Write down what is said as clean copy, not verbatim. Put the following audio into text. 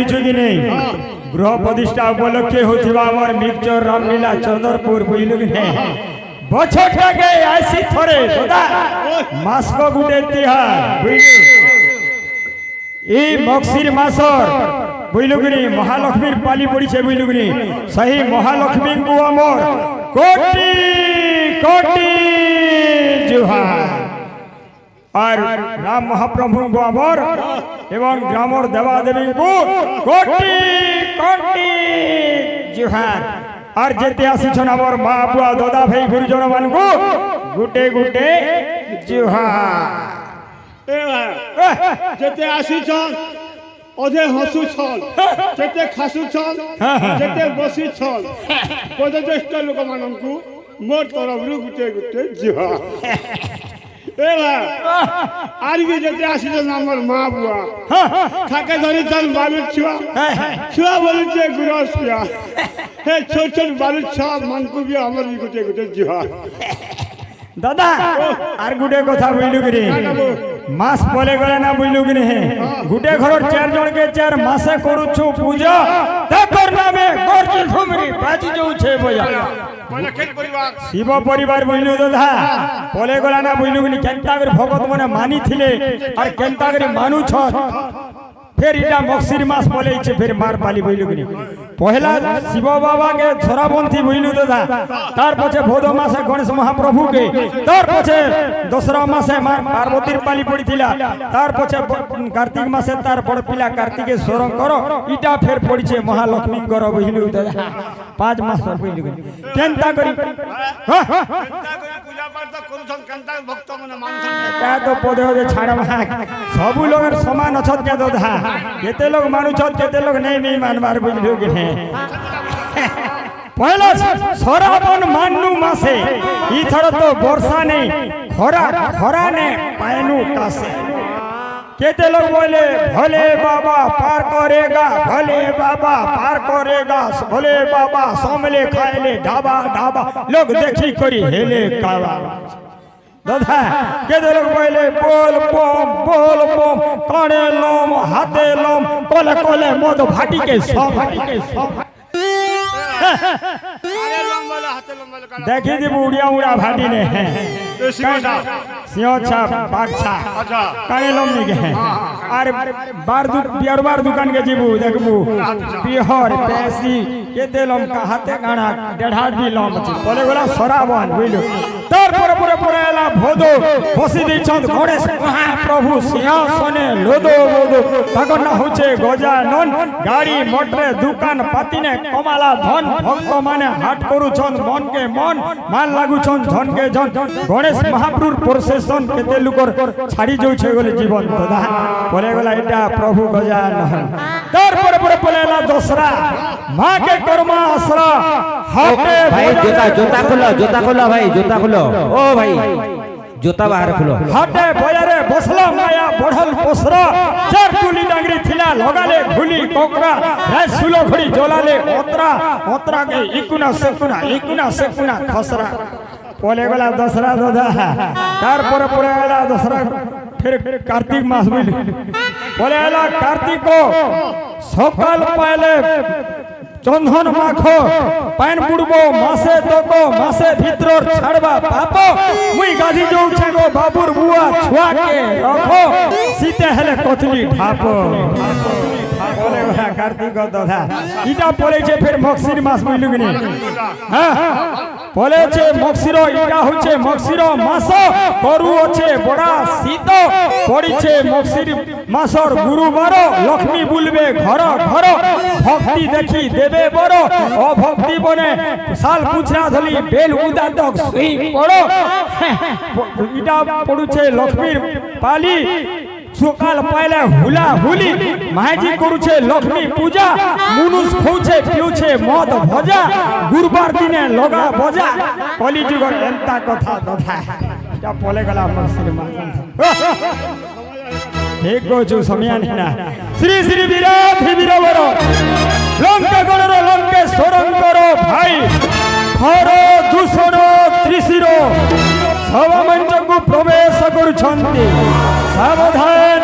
বুঝিছু কি নেই গৃহ প্রতিষ্ঠা উপলক্ষে হইଥିବା আমার মিক্সচর রামলীলা চন্দ্রপুর বুঝলু কি নেই বছরটাকে আসি থরে দাদা মাসক গুটে তিহার বুঝলু এই মগশির মাসর বুঝলু কি মহালক্ষ্মীর পালি পড়িছে বুঝলু কি সেই মহালক্ষ্মী কু আমার কোটি কোটি জুহার আর রাম মহাপ্রভু কু আমার এবং গ্রামর দেবাদেবী কু কোটি কোটি জুহার আর যেতে আসিছন আমার মা বুয়া দাদা ভাই গুরুজন মানকু গুটে গুটে জুহার যেতে আসিছন অধে হসুছন যেতে খাসুছন যেতে বসিছন পদজ্যেষ্ঠ লোকমানଙ୍କୁ মোর তরফରୁ গুটে গুটে জুহার আর কি যেতে আসিছন আমার মা বুয়া থাকে ধরিছন বালু ছুয়া ছুয়া বলুছে গুরস পিয়া হে ছোট ছোট বালু ছুয়া মানকু বি আমার গুটে গুটে জুহার দাদা আর গুটে কথা বুঝলু কি মাস পলে গলে না বুঝলু কি গুটে ঘর 4 জনকে 4 মাসে করুছু পূজা তাকর নামে গর্জি ঝুমরি বাজি যাউছে বয়া শিব পরিবার বুঝলু দাদা পলে গলা না বুঝলু কি কেনতা করে ভগত মনে মানি থিলে আর কেনতা করে মানুছ फिर इटा मक्सिर मास पलैछे फिर मार पाली बुझलु कि पहला शिव बाबा के छोराबंथी बुझलु दादा तार पछे भोद मासे गणेश महाप्रभु के तार पछे दसरा मासे मार पार्वतीर पाली पड़ीथिला तार पछे कार्तिक मासे तार बड़ पिला कार्तिकेश्वर करो इटा फिर पड़ीछे महालक्ष्मी कर बुझलु दादा 5 मास पर बुझलु कि केनता करी पूजा पाठ तो करूछन केनता भक्त मने मानछन का तो पदे होदे छाड़ सब लोग समान अछत के दादा केते लोग मानुछत केते लोग नहीं मानबार बुझलु कि पहला सराबन माननु मासे इथर तो वर्षा नहीं खरा खरा ने पायनु कासे केते लोग बोले भले बाबा पार करेगा भले बाबा पार करेगा भले बाबा सोमले खाएले ढाबा ढाबा लोग देखी करी हेले कावा दादा केते लोग बोले बोल बम काने लम हाथे लम कोले कोले मद भाटी के सब देखी जी उड़िया उड़ा भाटी ने है सिंह बाघ काने लम नहीं के और बियर दुकान के जीबू देखबू बिहर पैसी केते लम का हाथे काना 1.5 भी लम छी बोले गोला सराबन बुझलो तार पर पुरेला भोदो बसी दी चंद गणेश महाप्रभु सिंहासने लोदो लोदो तगन होचे गजानन गाड़ी मोटरे दुकान पाती ने कमाला धन भक्त माने हाट करू छन मन के मन मान लागू छन धन के धन गणेश महाप्रभुर प्रोसेशन केते लुकर छाड़ी जाउ छे गोले जीवन दादा बोले गोला इटा प्रभु गजानन तार पर बोलेला दसरा मां के कर्मा आसरा हटे भाई जोता खोलो भाई जोता खोलो ओ भाई जोता बाहर खोलो हटे बजारे बसला माया बढ़ल पोसरा 4 टुली डांगरी थिला लगाले घुली कोकरा राय सुलो घड़ी जोलाले ओतरा के इकुना सेकुना खसरा पोले गला दसरा दादा तार पर गला दसरा फिर कार्तिक मास बुझ बोले गला कार्तिक को सकाल पहले चंदन माखो पान बुड़बो मासे तको मासे भीतर छाड़बा पापो मुई गाधी जाऊ छे गो बाबूर बुआ छुआ के रखो सीते हेले कोथली ढापो बोले गला कार्तिक दादा इटा बोले छे फिर मक्सिर मास बुझलु कि हां बोले छे मक्सिरो इटा होचे मक्सिरो मास करू होचे बड़ा शीत पड़ी छे मक्सिर मासर गुरुवार लक्ष्मी बुलबे घर घर भक्ति देखी देवे बड़ो अभक्ति बने साल पूछना धली बेल उदा तक सुई पड़ो इटा पड़ू छे लक्ष्मी पाली सकाल पहले हुला हुली माजी करू छे लक्ष्मी पूजा मुनुस खौछे पिउछे मद भजा गुरुवार दिने लगा बजा कली जुग एंता कथा दथा इटा पले गला मक्सिर मास ठीक कहू समय ना श्री श्री विराधि वीरवर लंका गणर लंकेश्वरंकर भाई खर दूषण त्रिशिर सभा मंच को प्रवेश करुछंती सावधान